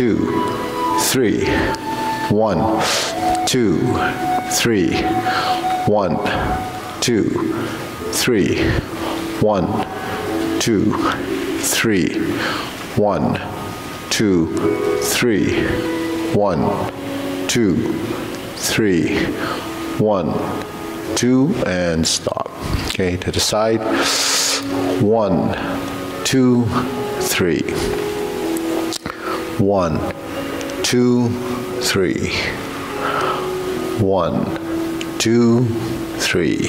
2, 3. 1, 2, 3. 1, 2, 3. 1, 2, 3. 1, 2, 3. 1, 2, 3. 1, 2, and stop. Okay, to the side. 1, 2, 3. 1, 2, 3. 1, 2, 3.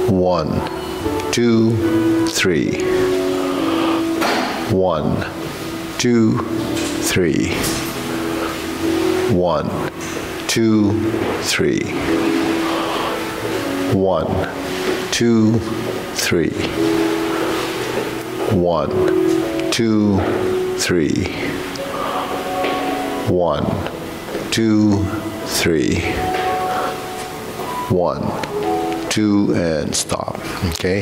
1, 2, 3. 1, 2, 3. 1, 2, 3. 1, 2, 3. 1, 2, 3. 1, 2, 3. 1, 2, and stop. Okay,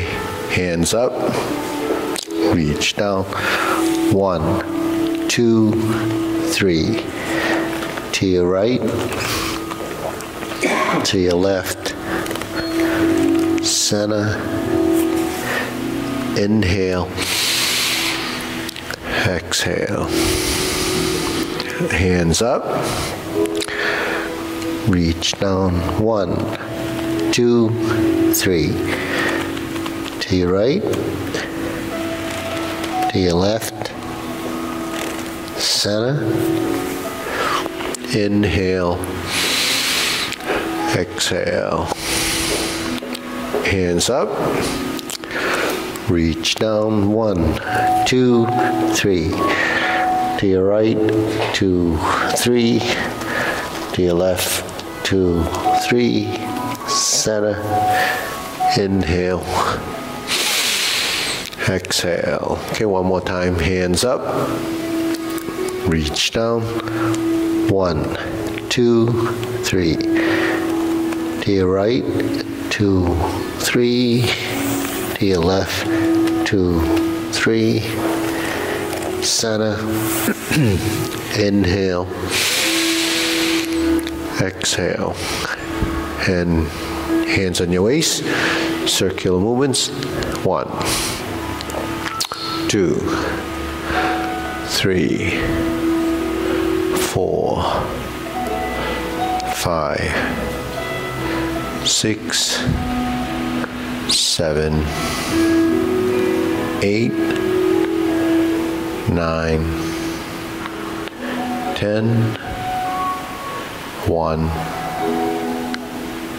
hands up, reach down. 1, 2, 3. To your right, to your left, center, inhale, exhale. Hands up, reach down. 1, 2, 3. To your right, to your left, center, inhale, exhale. Hands up, reach down. 1, 2, 3. To your right, 2, 3. To your left, 2, 3. Center, inhale, exhale. Okay, one more time. Hands up, reach down. 1, 2, 3. To your right, 2, 3. To your left, 2, 3. Center, inhale, exhale. And hands on your waist, circular movements. 1, 2, 3, 4, 5, 6, 7, 8, 9, 10, 1,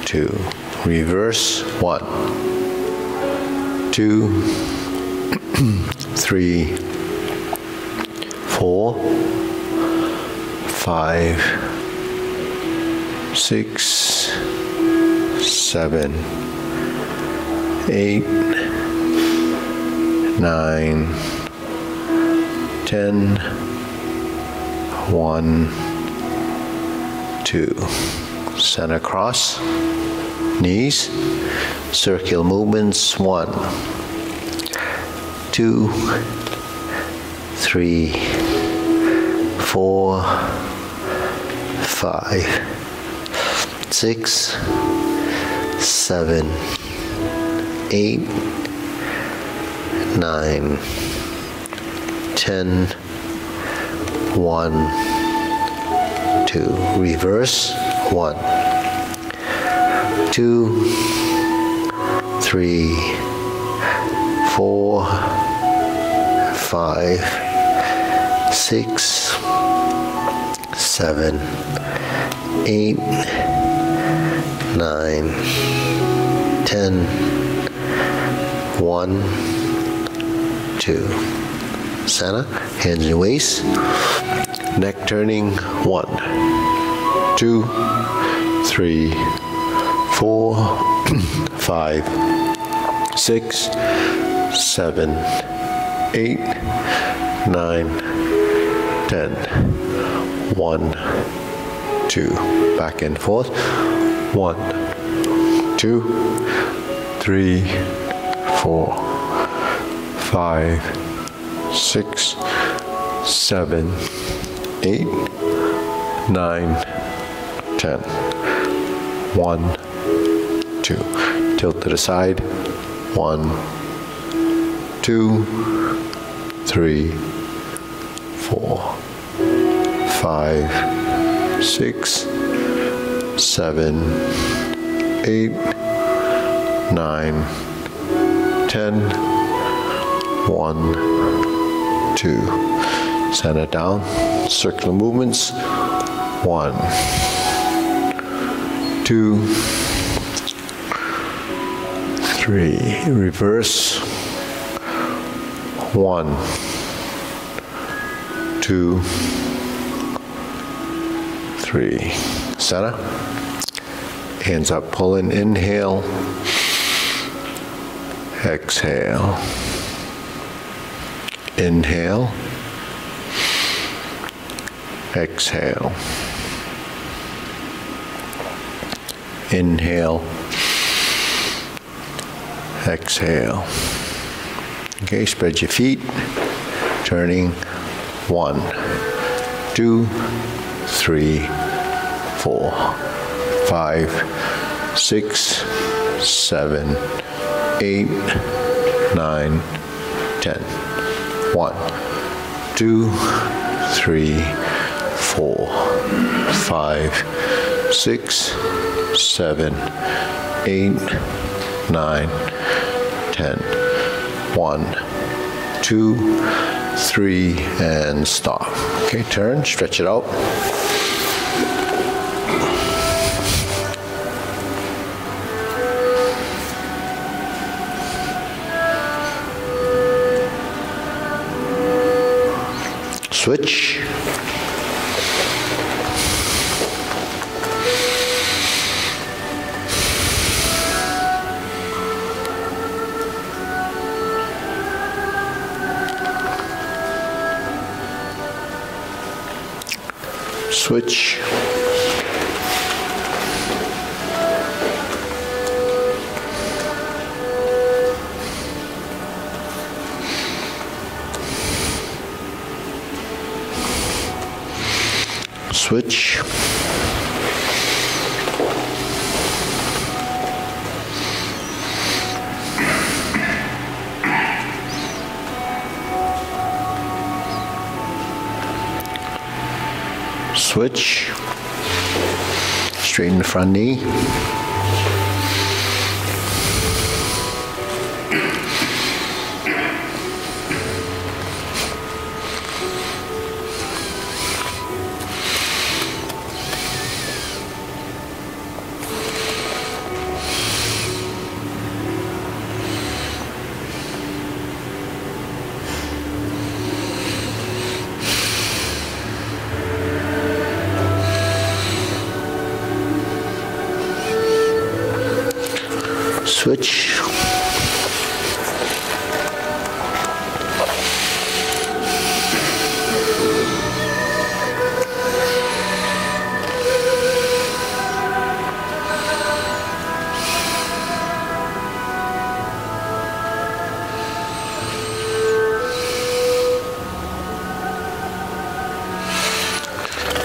2. Reverse. 1, 2, 3, 4, 5, 6, 7, 8, 9, 10, 1, 2. Center cross, knees, circular movements. 1, 2, 3, 4, 5, 6, 7, 8, 9, 10, 1, 2. Reverse. 1, 2, 3, 4, 5, 6, 7, 8, 9, 10, 1, 2. Center, hands in your waist, neck turning. 1, 2, 3, 4, 5, 6, 7, 8, 9, 10, 1, 2. Back and forth. 1, 2, 3, 4, 5, 6, 7, 8, 9, 10. 1, 2. Tilt to the side. 1, 2, 3, 4, 5, 6, 7, 8, 9, 10. 1, 2. Center down. Circular movements. 1, 2, 3. Reverse. 1, 2, 3. Center. Hands up, pulling. Inhale. Exhale. Inhale. Exhale. Inhale. Exhale. Okay, spread your feet. Turning. 1, 2, 3, 4, 5, 6, 7, 8, 9, 10. 1, 2, 3, 4, 5, 6, 7, 8, 9, 10. 1, 2, 3, and stop. Okay, turn, stretch it out. Switch. Switch. Switch. Switch. Straighten the front knee. Switch.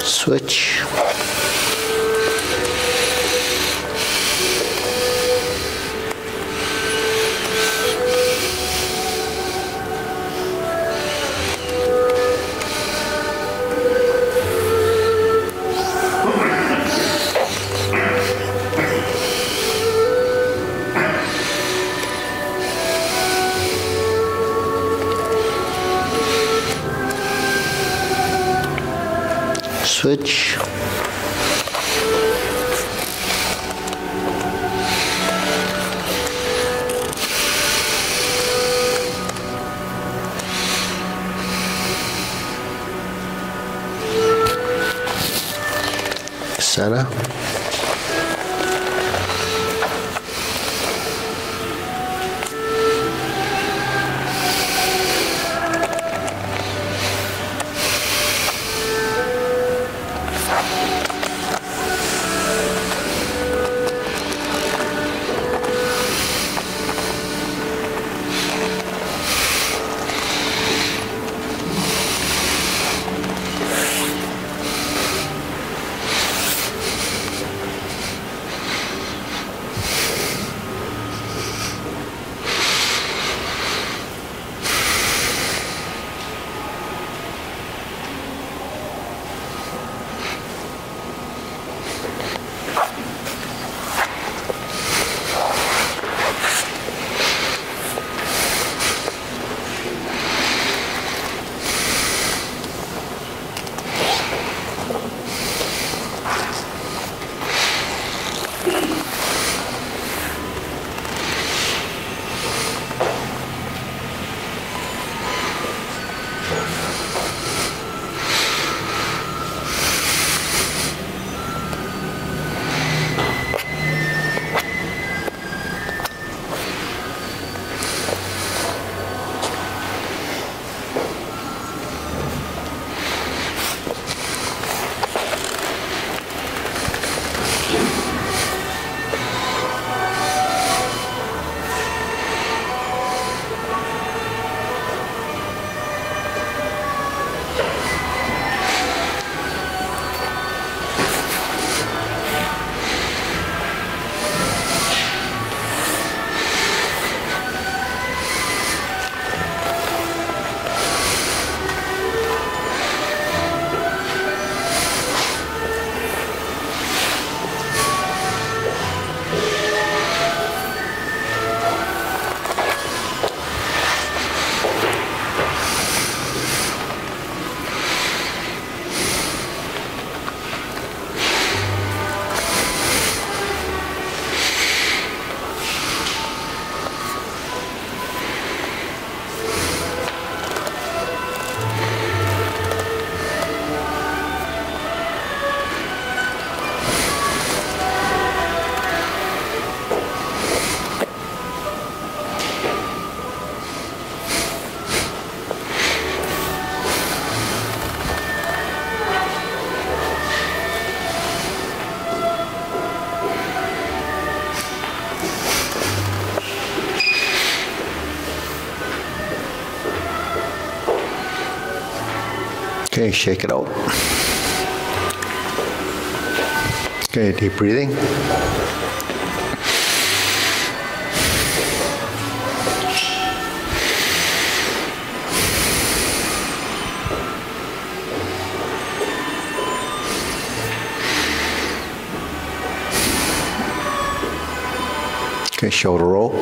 Switch. Switch. Center. Okay, shake it out. Okay, deep breathing. Okay, shoulder roll.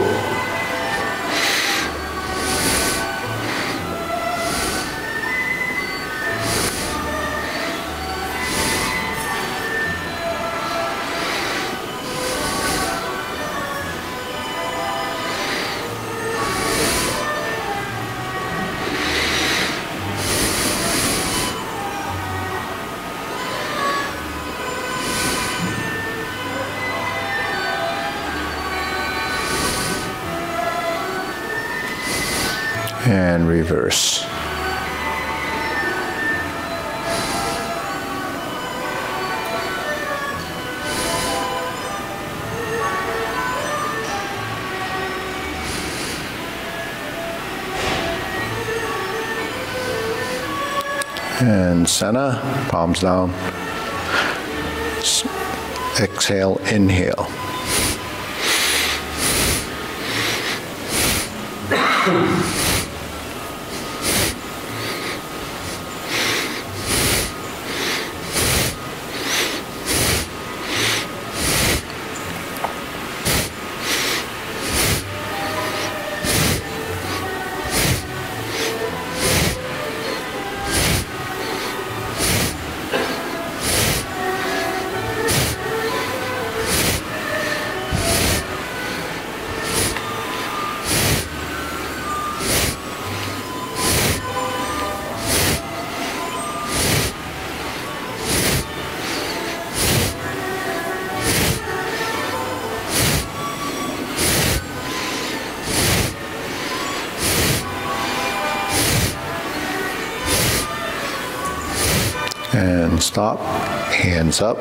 And reverse. And center, palms down. Exhale, inhale. And stop, hands up,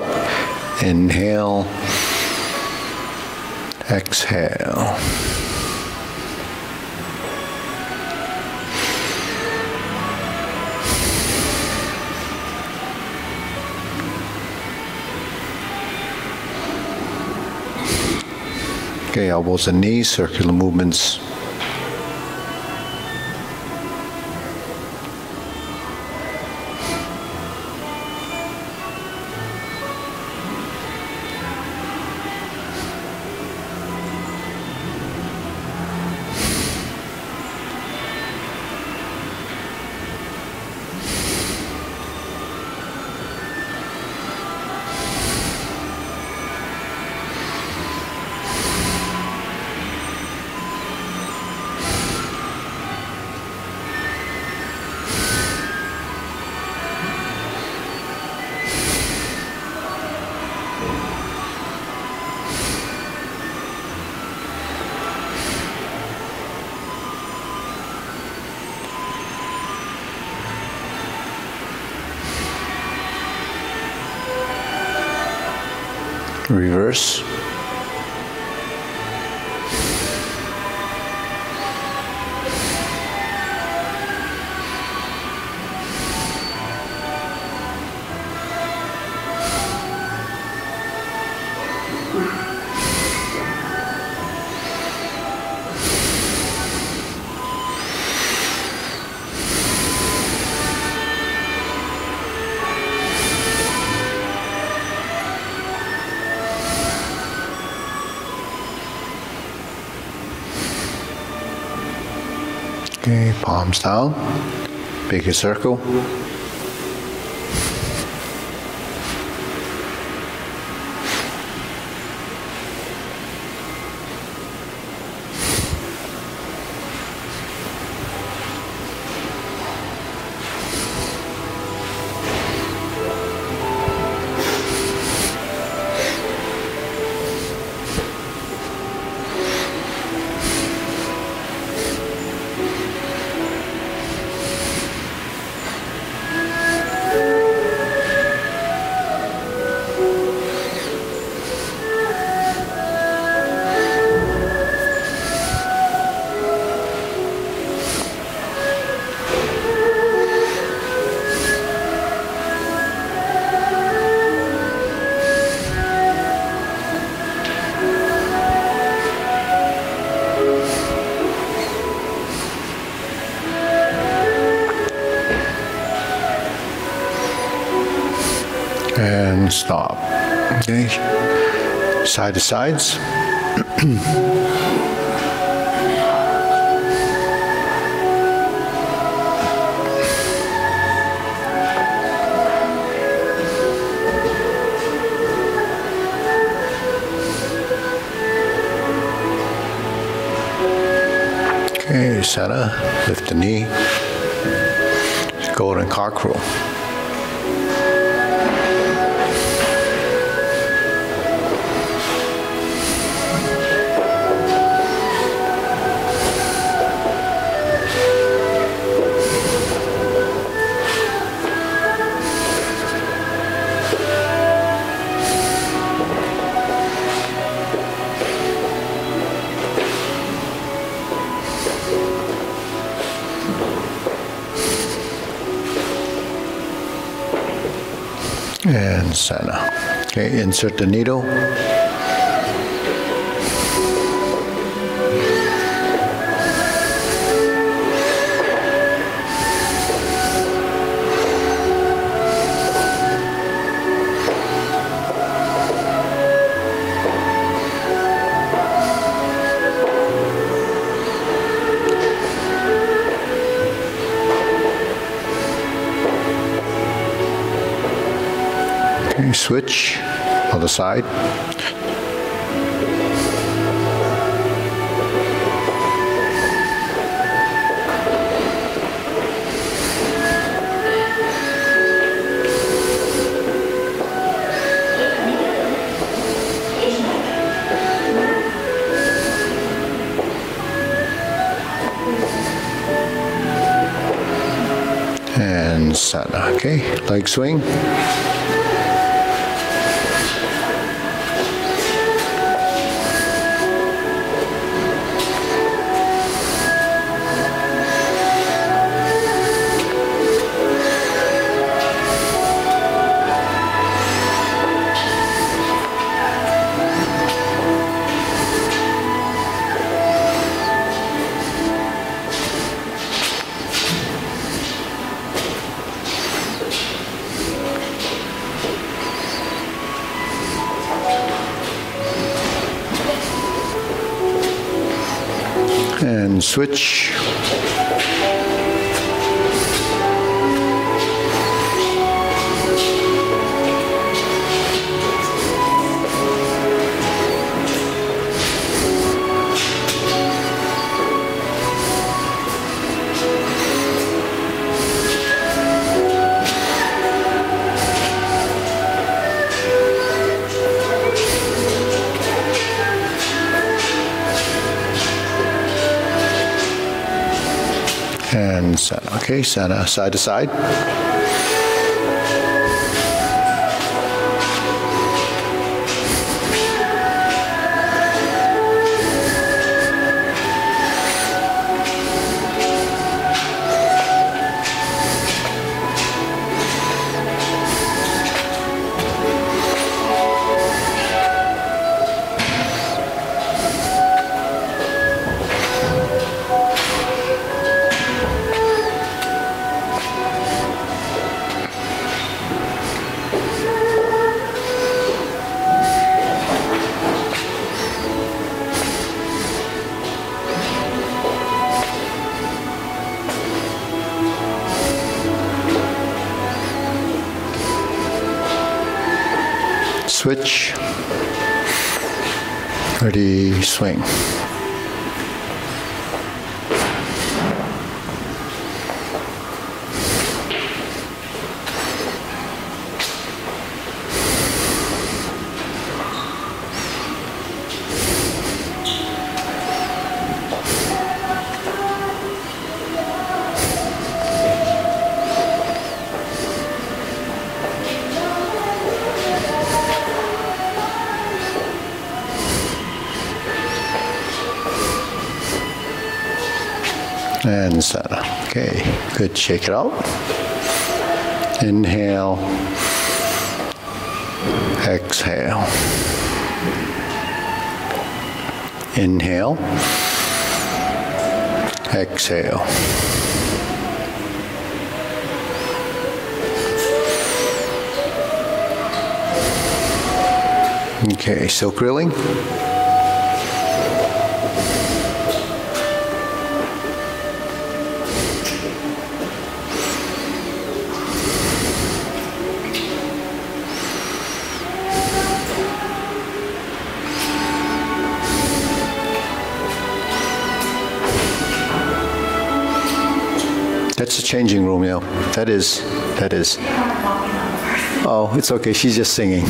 inhale, exhale. Okay, elbows and knees, circular movements. Reverse. Okay, palms down, bigger circle. And stop. Okay. Side to sides. Okay, center, lift the knee, golden cockerel. And center. Okay, insert the needle. Okay, switch, other side. And center. Okay, leg swing. And switch. And center. Okay, center, side to side. Switch. Ready, swing. And center. Okay, good. Shake it out. Inhale. Exhale. Inhale. Exhale. Okay, silk reeling. That's the changing room, yeah. That is. Oh, it's okay, she's just singing.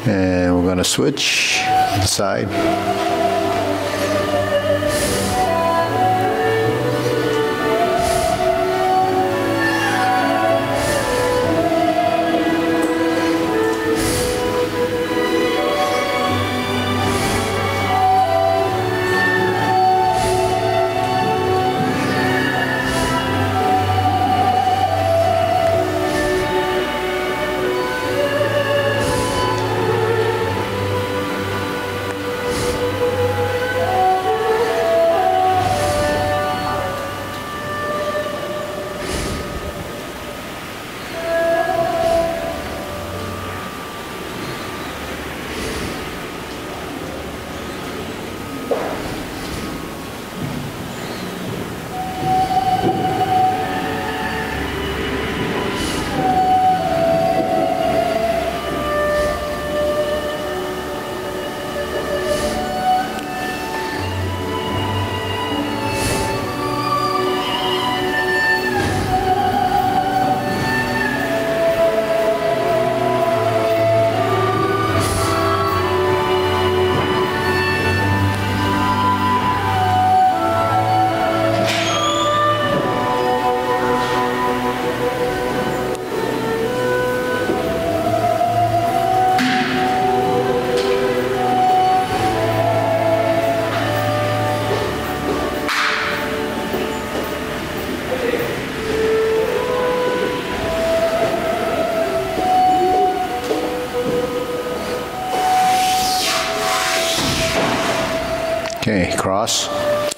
And we're going to switch side. Okay, cross,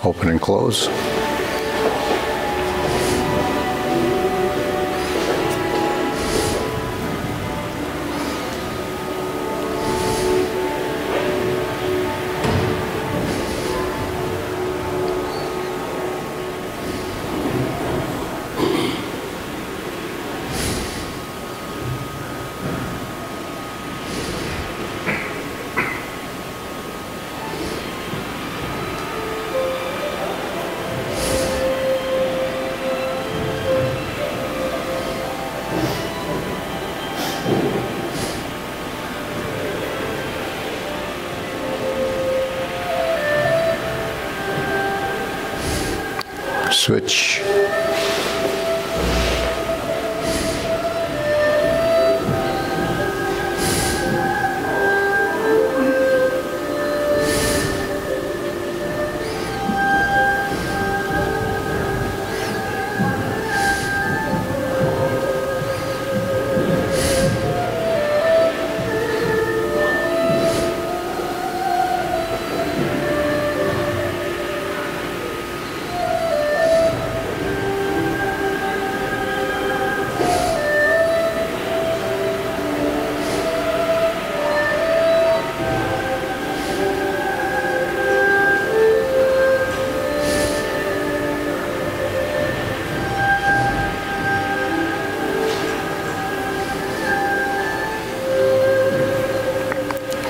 open and close. Switch.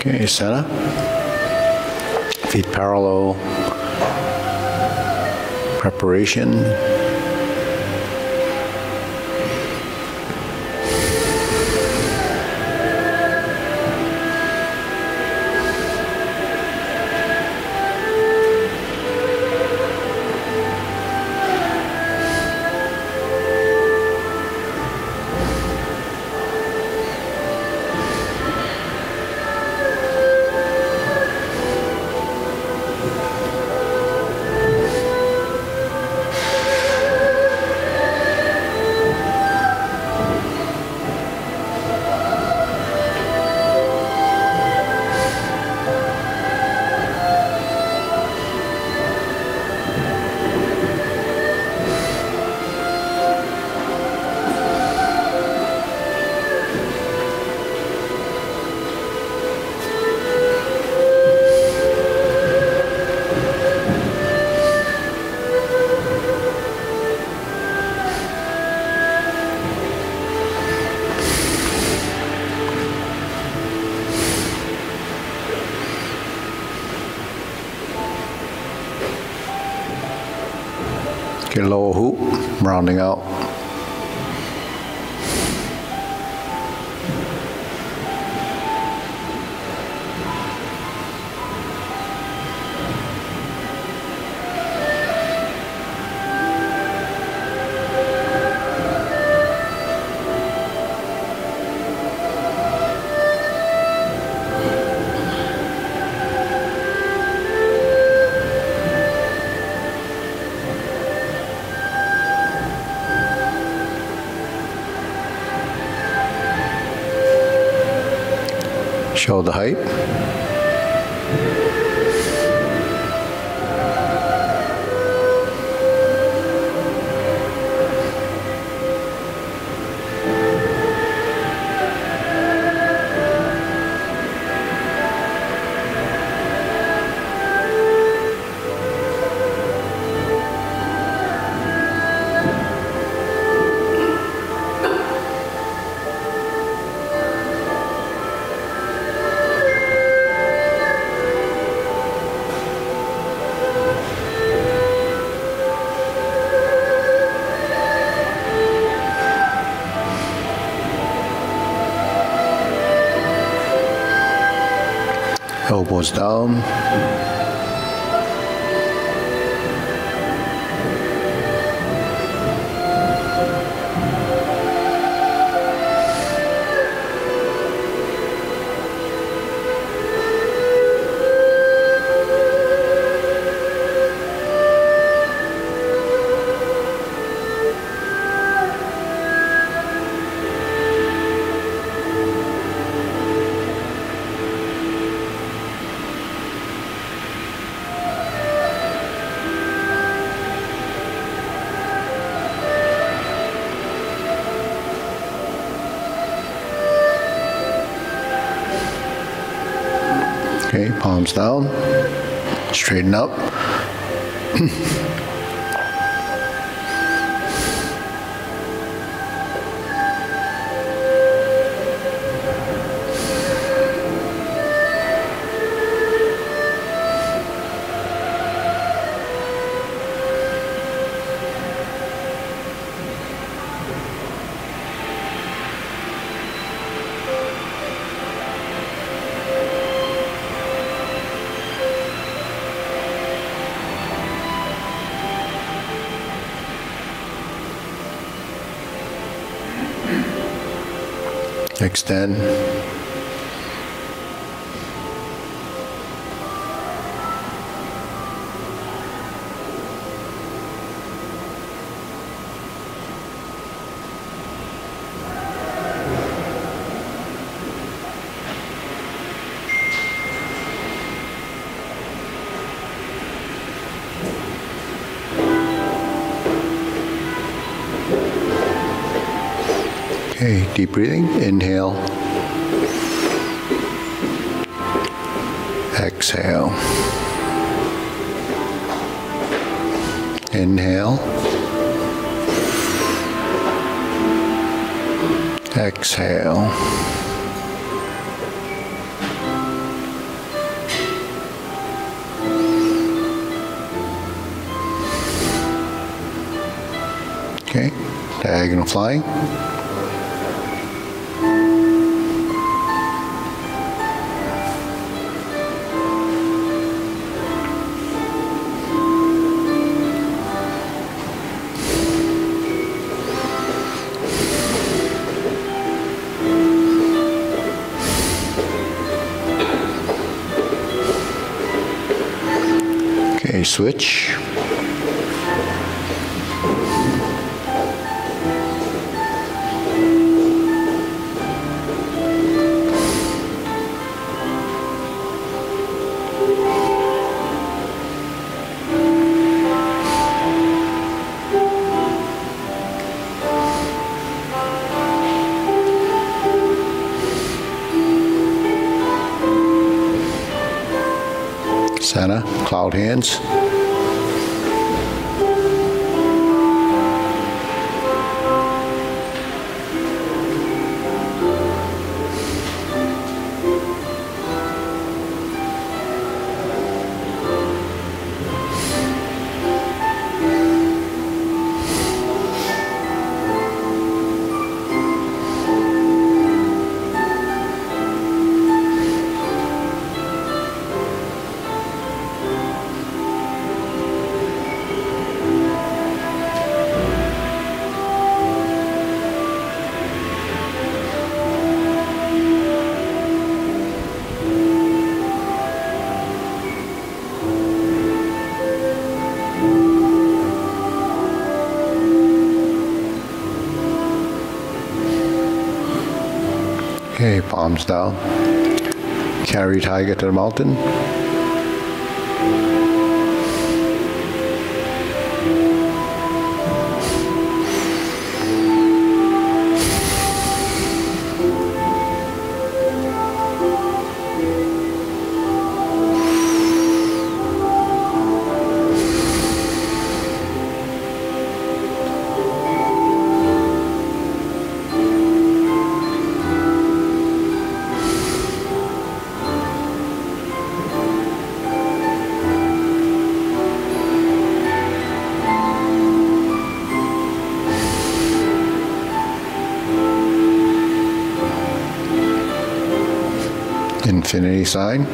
Okay, center. Feet parallel. Preparation. Okay, lower hoop, rounding out. Shoulder height. Elbows down. Okay, palms down, straighten up. Extend. Okay, deep breathing, inhale, exhale, inhale, exhale, okay, diagonal flying. Okay, switch. Center, cloud hands. Okay, palms down. Carry tiger to the mountain. Infinity sign.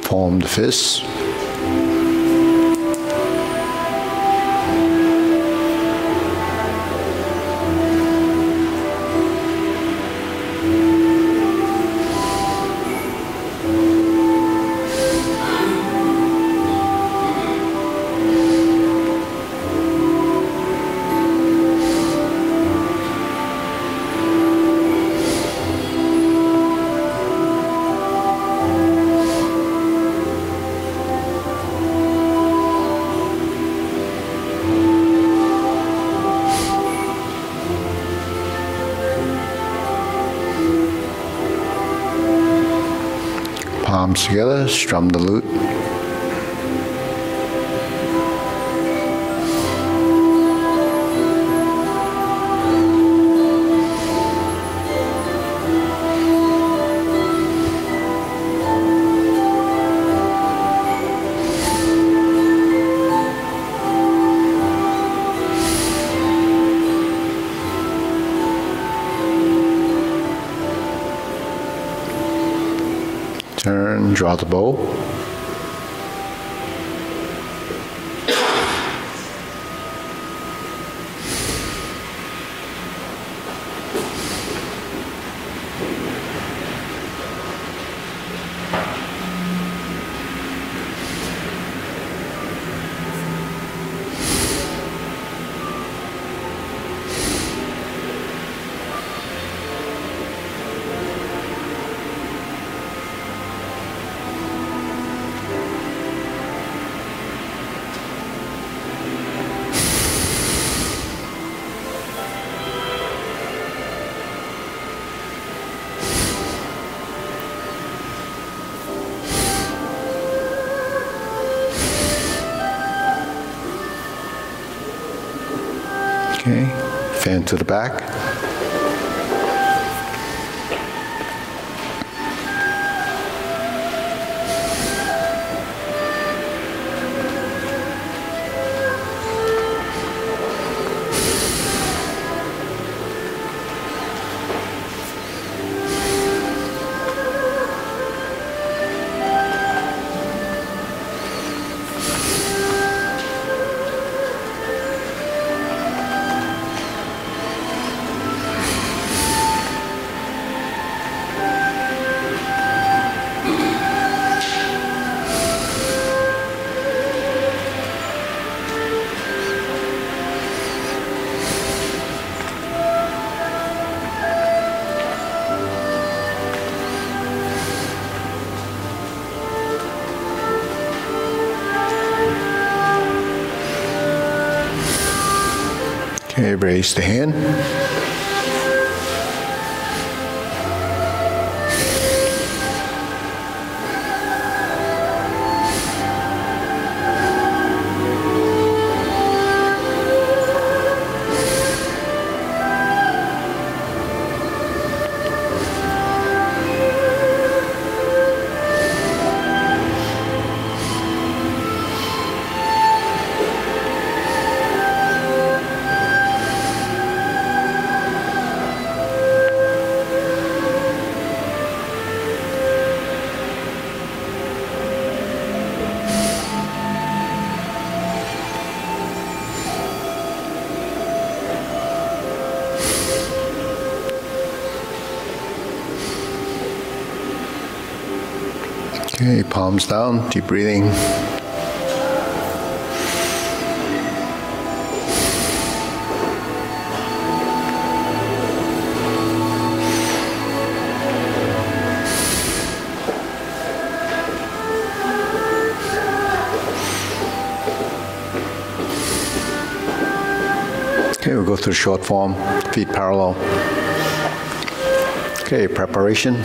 Palm the fists. Palms together, strum the lute. Turn, draw the bow. Okay, fan to the back. Okay, raise the hand. Okay, palms down, deep breathing. Okay, we'll go through short form, feet parallel. Okay, preparation.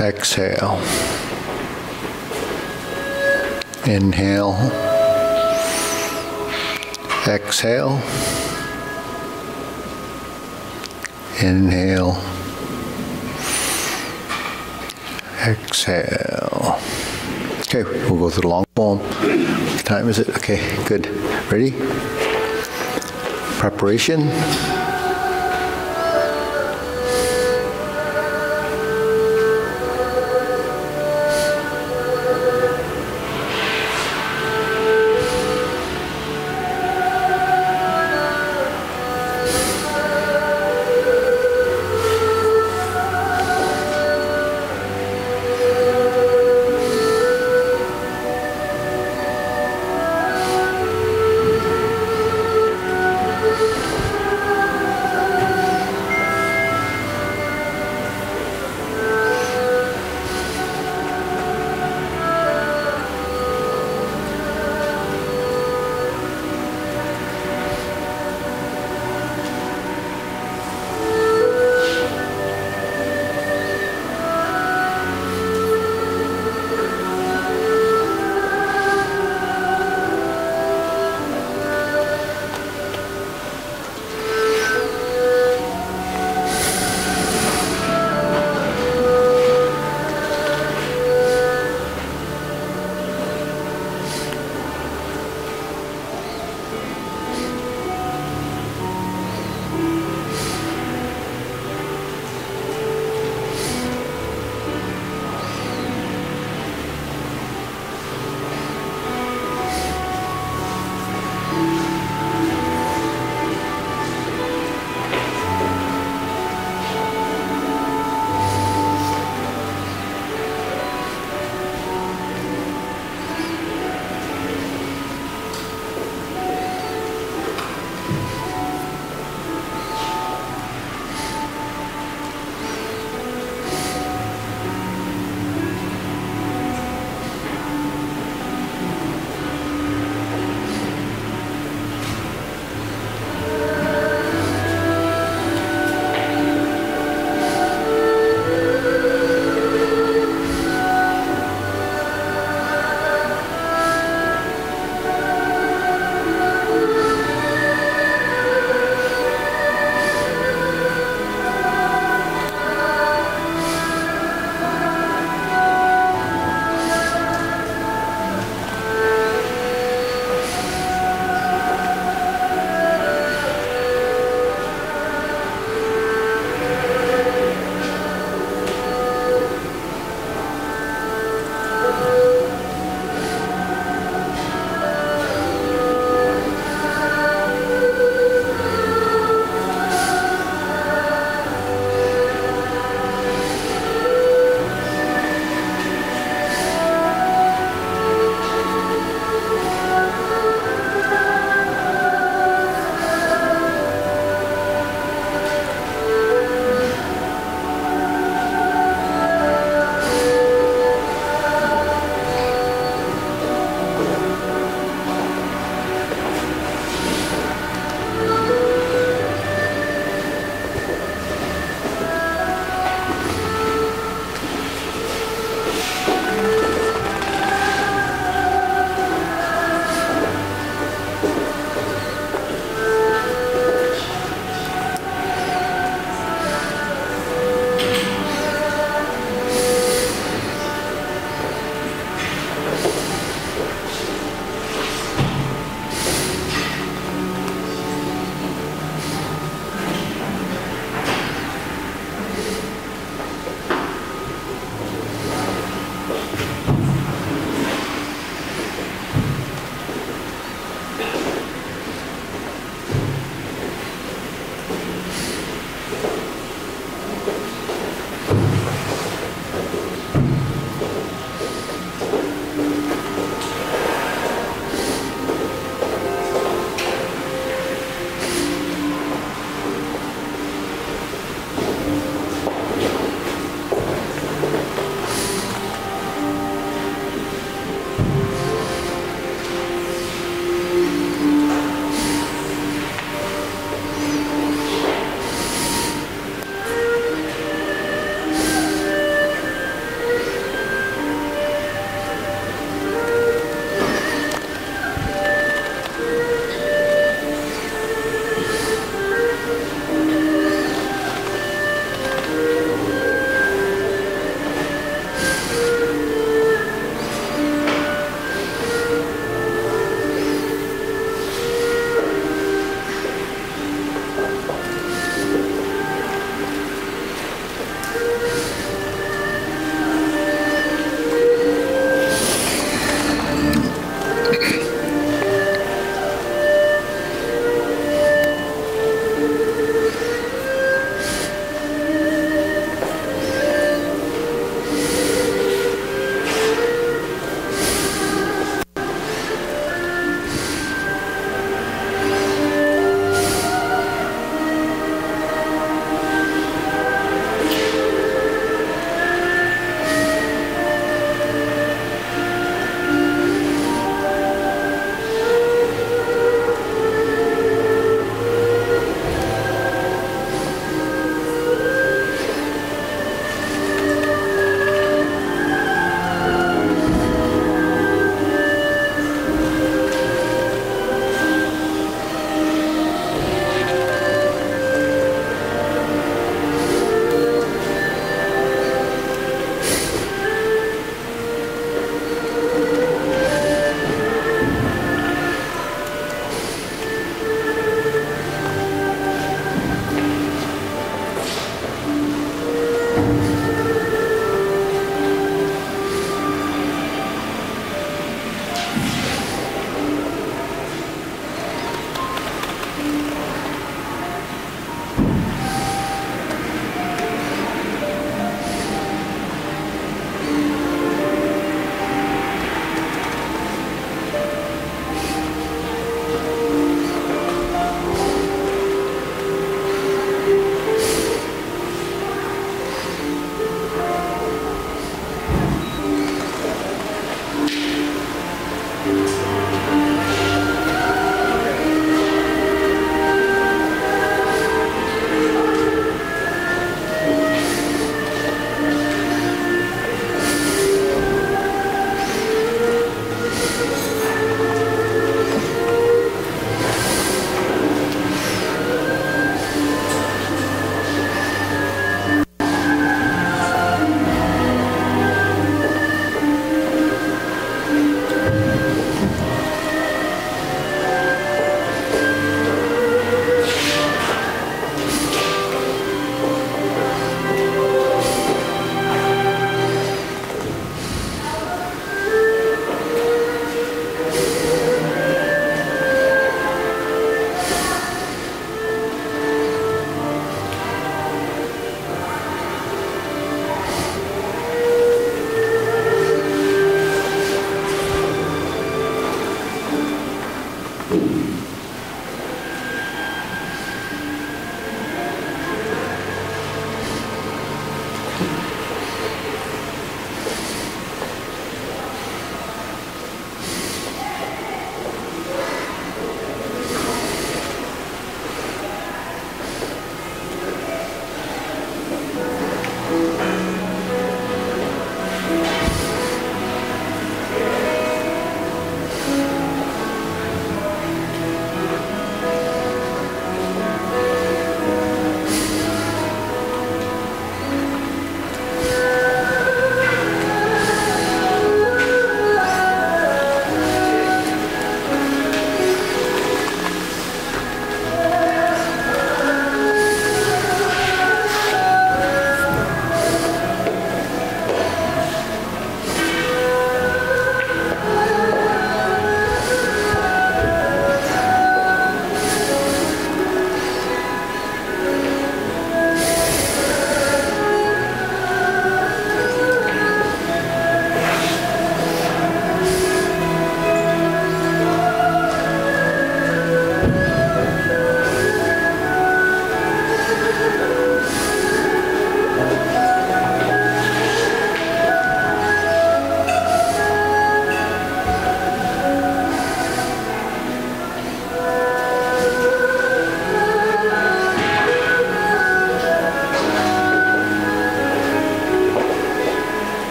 Exhale. Inhale. Exhale. Inhale. Exhale. Okay, we'll go through the long form. What time is it? Okay, good. Ready? Preparation.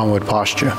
Downward posture.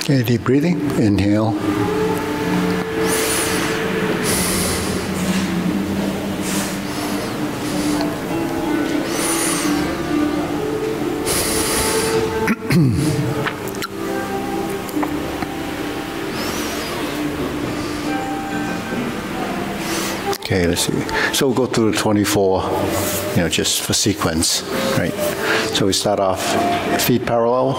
Okay, deep breathing. Inhale. Okay, let's see. So we'll go through the 24, just for sequence, right? So we start off feet parallel.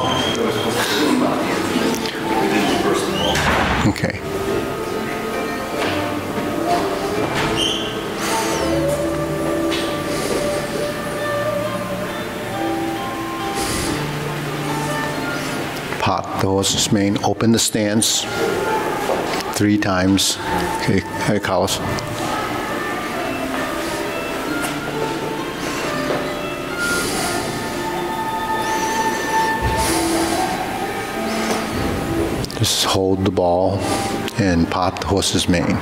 Okay. Part the horse's mane. Open the stance 3 times. Okay, hey, Carlos. Just hold the ball and part the horse's mane.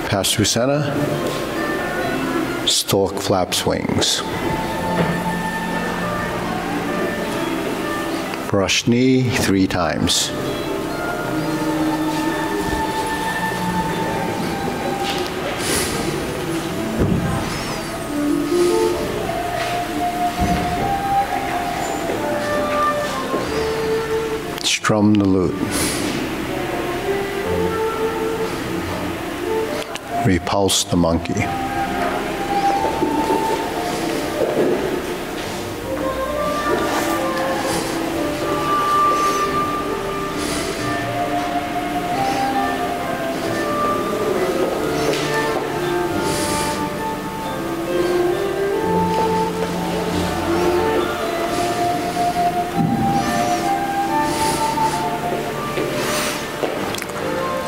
Pass through center. Stork flaps wings. Brush knee 3 times. Strum the lute. Repulse the monkey.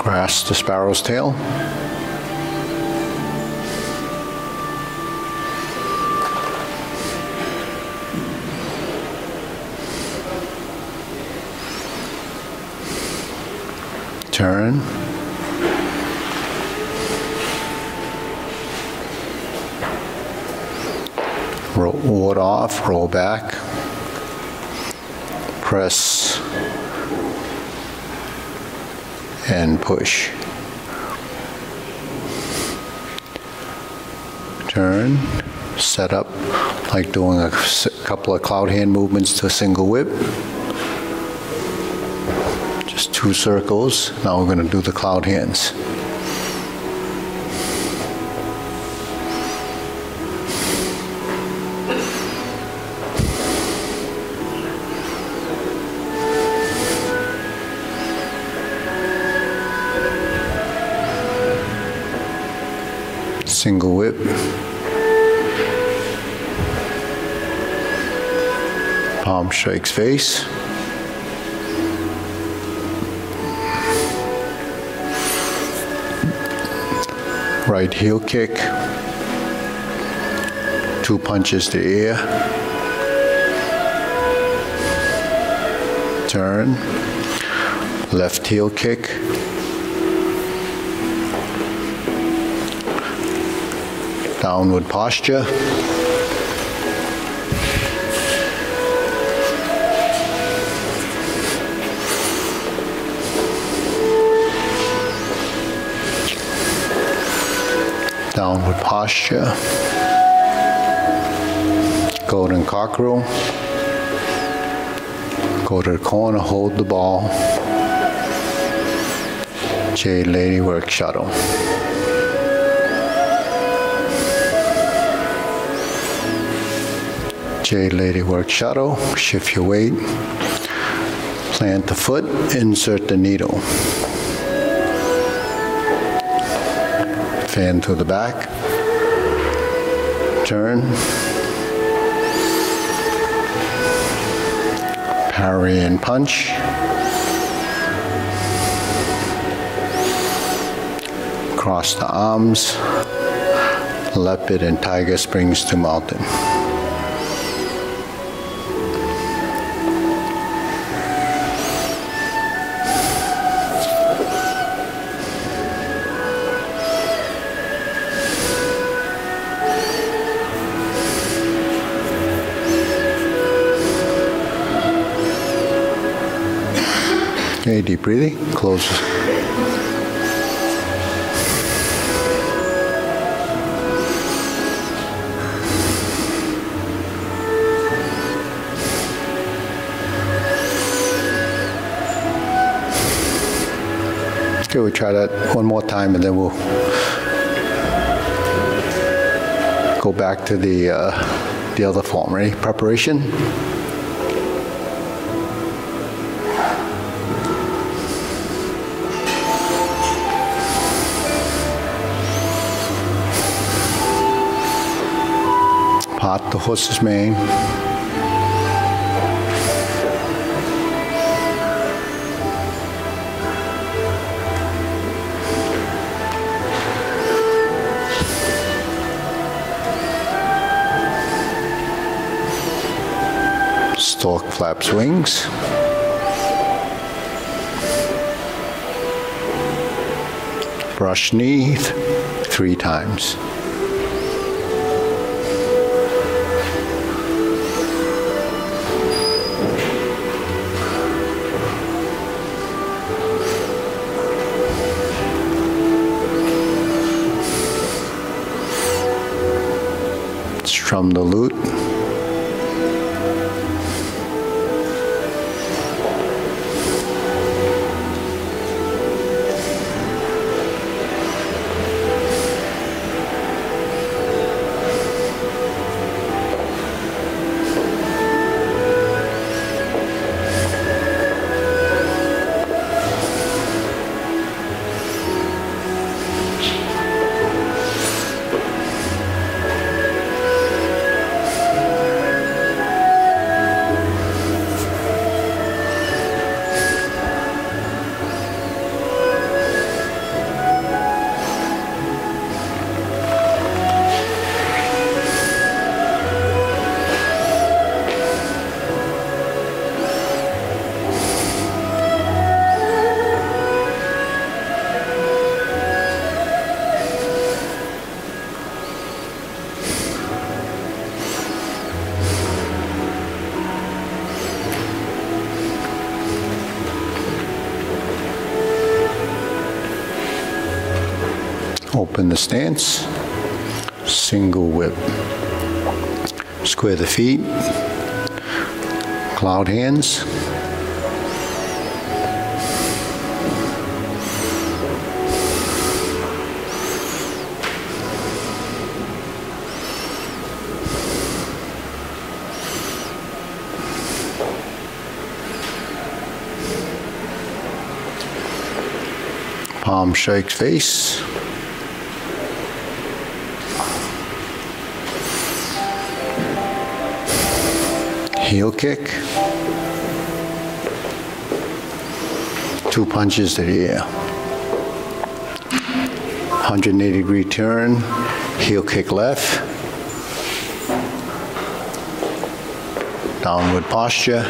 Grasp the sparrow's tail. Turn. Ward off, roll back. Press and push. Turn, set up like doing a couple of cloud hand movements to a single whip. Just 2 circles. Now we're going to do the cloud hands. Single whip. Palm strikes face. Right heel kick. 2 punches to air. turn, left heel kick, downward posture, downward posture, golden cockerel, go to the corner, hold the ball, Jade Lady work shuttle. Jade Lady work shuttle, shift your weight, plant the foot, insert the needle. Fan to the back, turn, parry and punch, cross the arms, leopard and tiger springs to mountain. Okay, deep breathing, close. Okay, we'll try that one more time and then we'll go back to the other form. Ready? Preparation. Part the horse's mane. Stork flaps wings. Brush knee 3 times. Strum the lute. Open the stance, single whip. Square the feet, cloud hands. Palm shakes face. Heel kick. 2 punches to the air. 180-degree turn, heel kick left. Downward posture.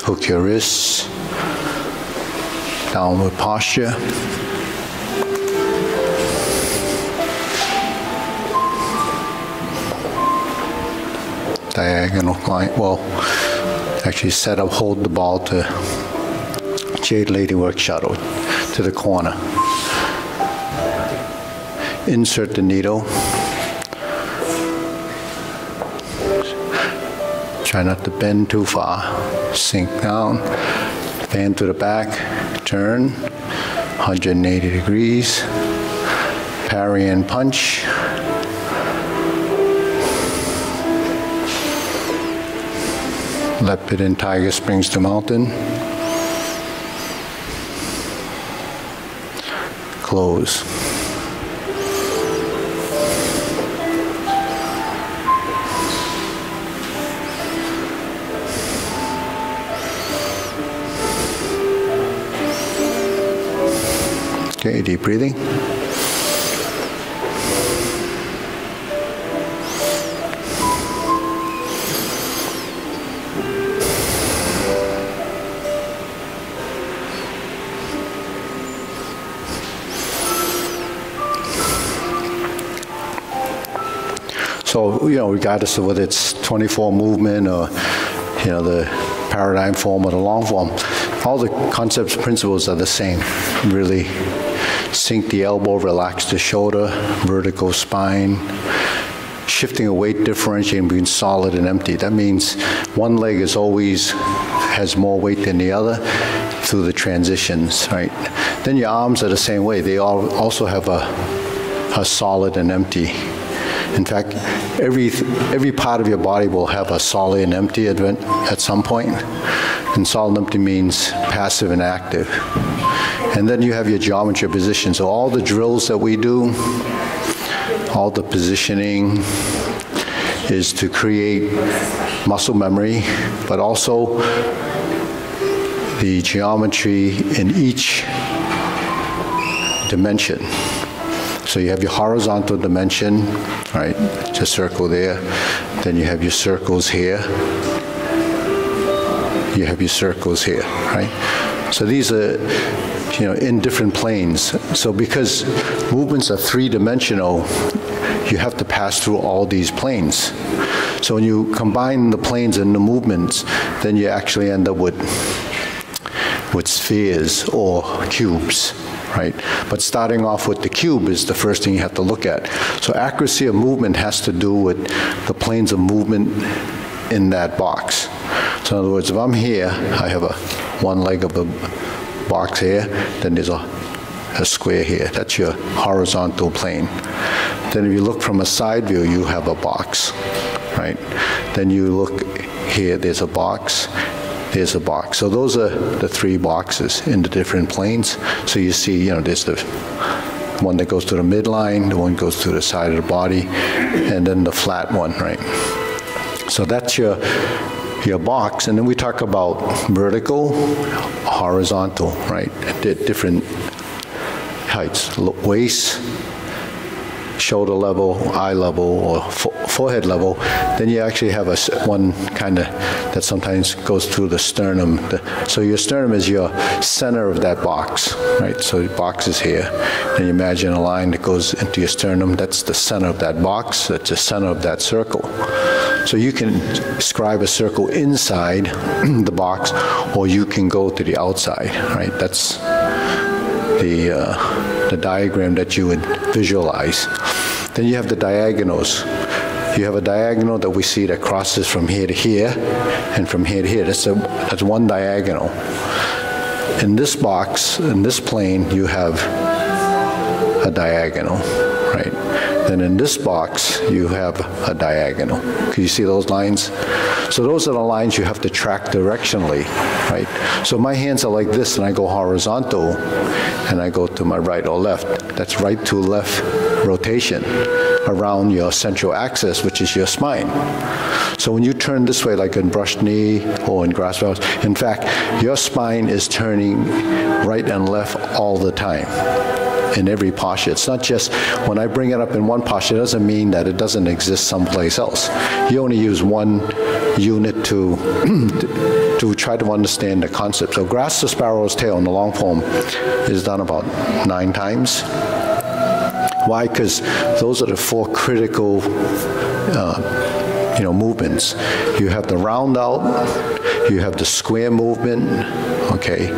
Hook your wrists. Downward posture. Diagonal line. Well, actually set up, hold the ball to Jade Lady Work Shuttle to the corner. Insert the needle. Try not to bend too far. Sink down. Bend to the back. Turn. 180 degrees. Parry and punch. Leopard and tiger springs to mountain. Close. Okay, deep breathing. So, regardless of whether it's 24 movement or, the paradigm form or the long form, all the concepts, principles are the same. Really sink the elbow, relax the shoulder, vertical spine, shifting a weight, differentiating between solid and empty. That means one leg is always has more weight than the other through the transitions, right? Then your arms are the same way. They all also have a solid and empty. In fact, every part of your body will have a solid and empty event at some point. And solid and empty means passive and active. And then you have your geometry position. So all the drills that we do, all the positioning is to create muscle memory, but also the geometry in each dimension. So you have your horizontal dimension, right? Just circle there. Then you have your circles here. You have your circles here, right? So these are, in different planes. So because movements are three-dimensional, you have to pass through all these planes. So when you combine the planes and the movements, then you actually end up with spheres or cubes. Right? But starting off with the cube is the first thing you have to look at. So accuracy of movement has to do with the planes of movement in that box. So in other words, if I'm here, I have one leg of a box here, then there's a square here. That's your horizontal plane. Then if you look from a side view, you have a box, right? Then you look here, there's a box. There's a box. So those are the three boxes in the different planes. So you see, there's the one that goes to the midline, the one goes to the side of the body, and then the flat one, right? So that's your box. And then we talk about vertical, horizontal, right? At different heights, waist, shoulder level, eye level, or forehead level. Then you actually have one kind of that sometimes goes through the sternum. So your sternum is your center of that box, right? So the box is here. Then you imagine a line that goes into your sternum. That's the center of that box. That's the center of that circle. So you can describe a circle inside the box, or you can go to the outside, right? That's the diagram that you would visualize. Then you have the diagonals. You have a diagonal that we see that crosses from here to here and from here to here. That's one diagonal. In this box, in this plane, you have a diagonal, right? Then in this box, you have a diagonal. Can you see those lines? So those are the lines you have to track directionally, right? So my hands are like this, and I go horizontal, and I go to my right or left. That's right to left rotation around your central axis, which is your spine. So when you turn this way, like in brushed knee or in grass balls, in fact, your spine is turning right and left all the time in every posture. It's not just when I bring it up in one posture, it doesn't mean that it doesn't exist someplace else. You only use one unit to to try to understand the concept. So grasp the sparrow's tail in the long form is done about 9 times. Why? Because those are the 4 critical movements. You have the round out, you have the square movement, okay?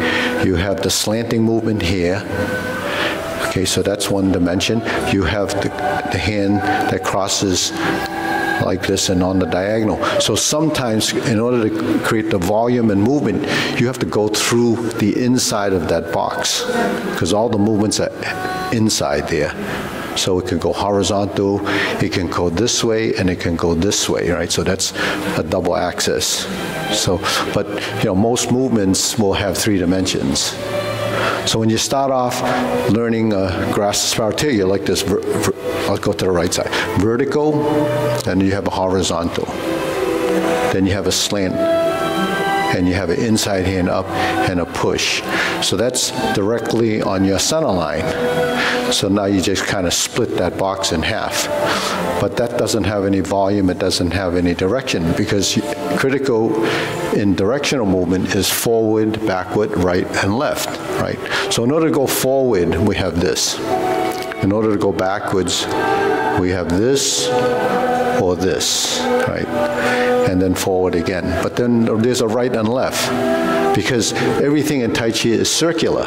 You have the slanting movement here. Okay, so that's one dimension. You have the hand that crosses like this and on the diagonal. So sometimes, in order to create the volume and movement, you have to go through the inside of that box, because all the movements are inside there. So it can go horizontal, it can go this way, and it can go this way, right? So that's a double axis. So, but most movements will have 3 dimensions. So when you start off learning grasp the sparrow tail, you're like this. I'll go to the right side. Vertical, then you have a horizontal. Then you have a slant, and you have an inside hand up and a push. So that's directly on your center line. So now you just kind of split that box in half. But that doesn't have any volume, it doesn't have any direction, because critical in directional movement is forward, backward, right, and left, right? So in order to go forward, we have this. In order to go backwards, we have this or this, right? And then forward again. But then there's a right and left, because everything in Tai Chi is circular.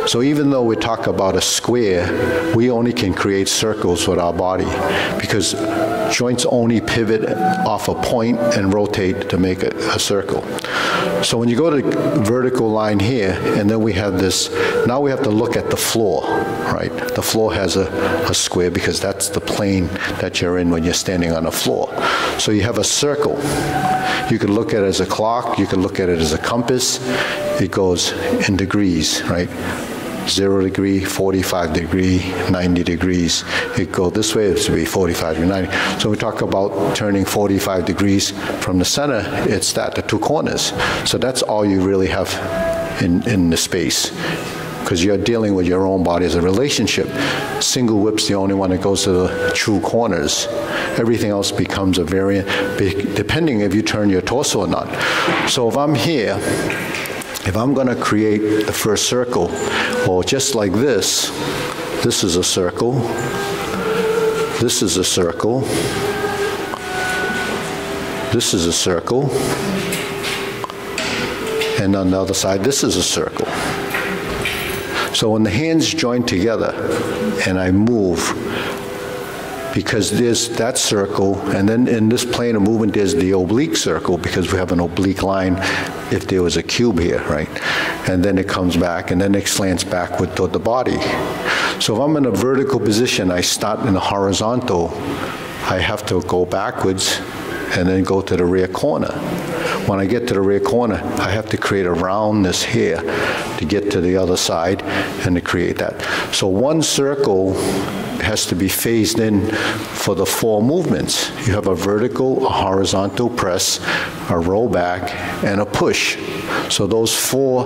So even though we talk about a square, we only can create circles with our body, because joints only pivot off a point and rotate to make a circle. So when you go to the vertical line here, and then we have this, now we have to look at the floor, right? The floor has a square, because that's the plane that you're in when you're standing on the floor. So you have a circle. You can look at it as a clock, you can look at it as a compass. It goes in degrees, right? 0 degree, 45 degree, 90 degrees. It goes this way, it should be 45 to 90. So we talk about turning 45 degrees from the center, it's the 2 corners. So that's all you really have in the space, because you're dealing with your own body as a relationship. Single whip's the only one that goes to the true corners. Everything else becomes a variant, depending if you turn your torso or not. So if I'm here, if I'm going to create the first circle, well, just like this is a circle, this is a circle, this is a circle, and on the other side, this is a circle. So when the hands join together and I move, because there's that circle, and then in this plane of movement there's the oblique circle, because we have an oblique line if there was a cube here, right? And then it comes back, and then it slants backward toward the body. So if I'm in a vertical position, I start in a horizontal, I have to go backwards and then go to the rear corner. When I get to the rear corner, I have to create a roundness here to get to the other side and to create that. So one circle has to be phased in for the 4 movements. You have a vertical, a horizontal press, a roll back, and a push. So those 4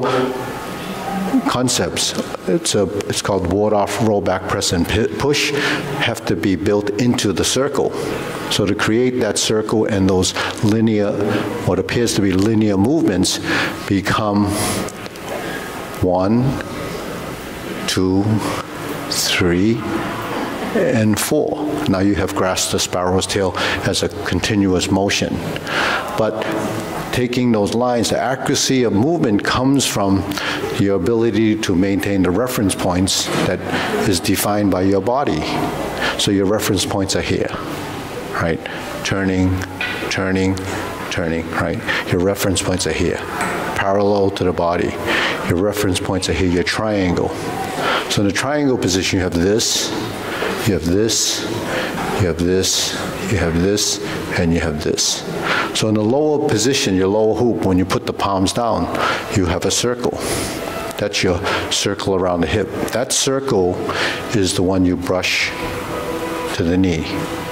concepts, it's called ward-off, roll back, press, and push, have to be built into the circle. So to create that circle and those linear, what appears to be linear movements, become 1, 2, 3, and 4. Now you have grasped the sparrow's tail as a continuous motion. But taking those lines, the accuracy of movement comes from your ability to maintain the reference points that is defined by your body. So your reference points are here, right? Turning, turning, turning, right? Your reference points are here, parallel to the body. Your reference points are here, your triangle. So in the triangle position, you have this, you have this, you have this, you have this, and you have this. So in the lower position, your lower hoop, when you put the palms down, you have a circle. That's your circle around the hip. That circle is the one you brush to the knee,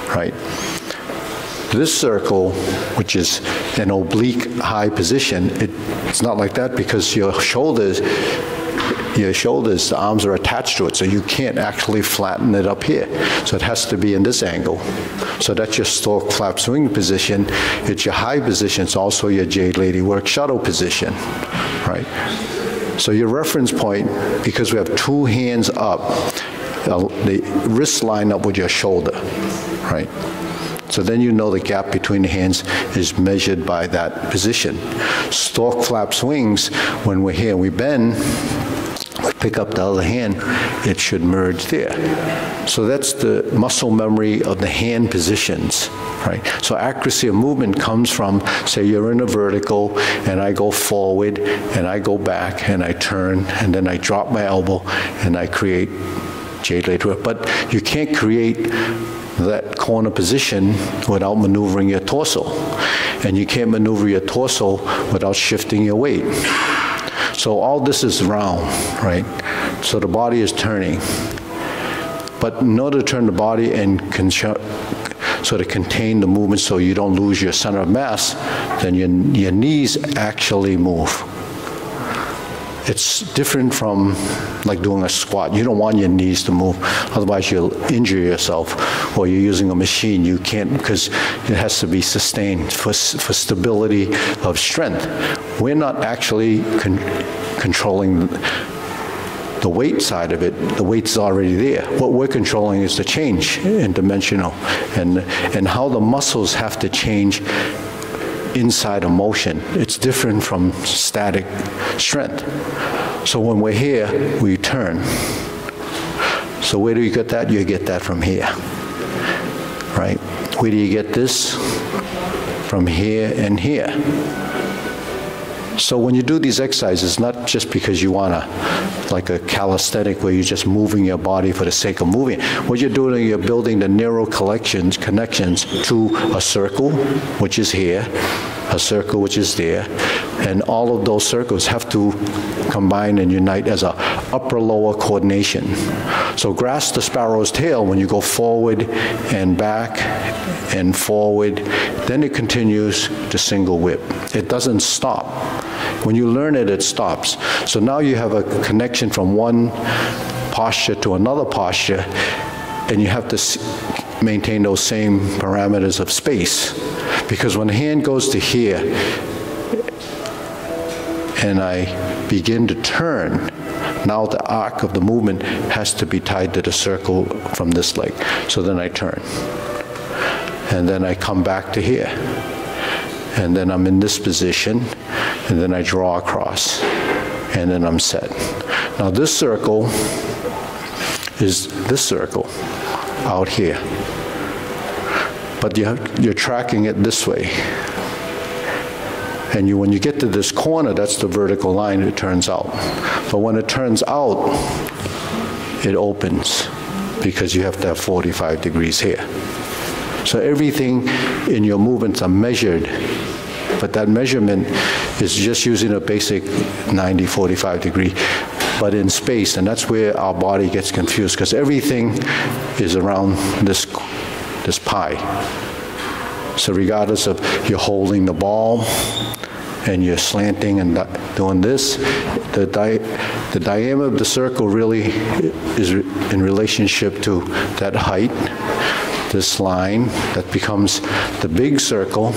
right? This circle, which is an oblique high position, it's not like that, because your shoulders your shoulders, the arms are attached to it, so you can't actually flatten it up here. So it has to be in this angle. So that's your stork flap swing position. It's your high position. It's also your Jade Lady Work shuttle position, right? So your reference point, because we have two hands up, the wrists line up with your shoulder, right? So then you know the gap between the hands is measured by that position. Stork flap swings, when we're here, we bend, we pick up the other hand, it should merge there. So that's the muscle memory of the hand positions, right? So accuracy of movement comes from, say you're in a vertical, and I go forward, and I go back, and I turn, and then I drop my elbow, and I create Jade Lady Work. But you can't create that corner position without maneuvering your torso. And you can't maneuver your torso without shifting your weight. So all this is round, right? So the body is turning. But in order to turn the body and sort of contain the movement so you don't lose your center of mass, then your knees actually move. It's different from like doing a squat. You don't want your knees to move, otherwise you'll injure yourself. Or you're using a machine, you can't, because it has to be sustained for stability of strength. We're not actually controlling the weight side of it. The weight's already there. What we're controlling is the change in dimensional and how the muscles have to change inside a motion. It's different from static strength. So when we're here, we turn. So where do you get that? You get that from here, right? Where do you get this? From here and here. So when you do these exercises, not just because you want to, like a calisthenic where you're just moving your body for the sake of moving. What you're doing, you're building the neural connections to a circle, which is here, a circle which is there, and all of those circles have to combine and unite as a upper-lower coordination. So grasp the sparrow's tail when you go forward and back and forward, then it continues to single whip. It doesn't stop. When you learn it, it stops. So now you have a connection from one posture to another posture, and you have to maintain those same parameters of space. Because when the hand goes to here, and I begin to turn, now the arc of the movement has to be tied to the circle from this leg. So then I turn. And then I come back to here. And then I'm in this position, and then I draw across. And then I'm set. Now this circle is this circle out here. But you're tracking it this way. And when you get to this corner, that's the vertical line, it turns out. But when it turns out, it opens because you have to have 45 degrees here. So everything in your movements are measured, but that measurement is just using a basic 90, 45 degree, but in space, and that's where our body gets confused, because everything is around this pie. So regardless of you're holding the ball and you're slanting and doing this, the diameter of the circle really is in relationship to that height, this line that becomes the big circle,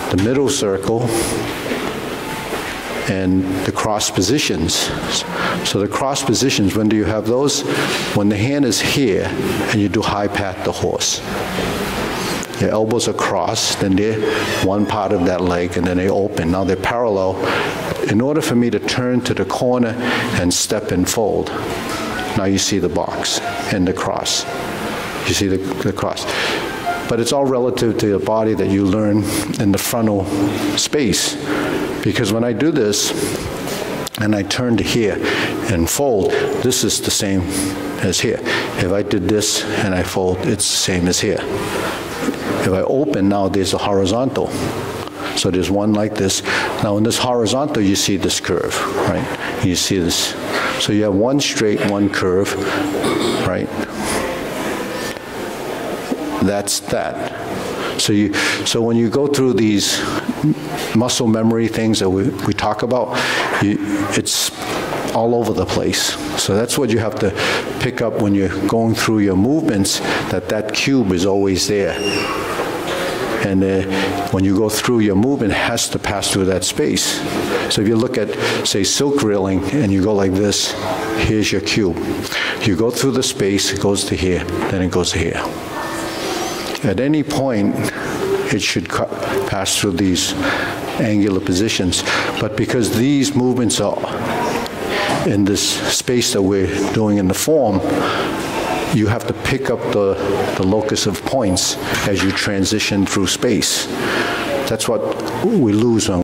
the middle circle, and the cross positions. So the cross positions, when do you have those? When the hand is here and you do high pat the horse. Your elbows are crossed, then they're one part of that leg, and then they open. Now they're parallel. In order for me to turn to the corner and step and fold, now you see the box and the cross. You see the cross. But it's all relative to the body that you learn in the frontal space. Because when I do this, and I turn to here and fold, this is the same as here. If I did this and I fold, it's the same as here. If I open, now there's a horizontal. So there's one like this. Now in this horizontal, you see this curve, right? You see this. So you have one straight, one curve, right? That's that. So when you go through these muscle memory things that we talk about, it's all over the place. So that's what you have to pick up when you're going through your movements, that cube is always there. And when you go through your movement, it has to pass through that space. So if you look at, say, silk reeling, and you go like this, here's your cube. You go through the space, it goes to here, then it goes to here. At any point, it should pass through these angular positions. But because these movements are in this space that we're doing in the form, you have to pick up the locus of points as you transition through space. That's what we lose when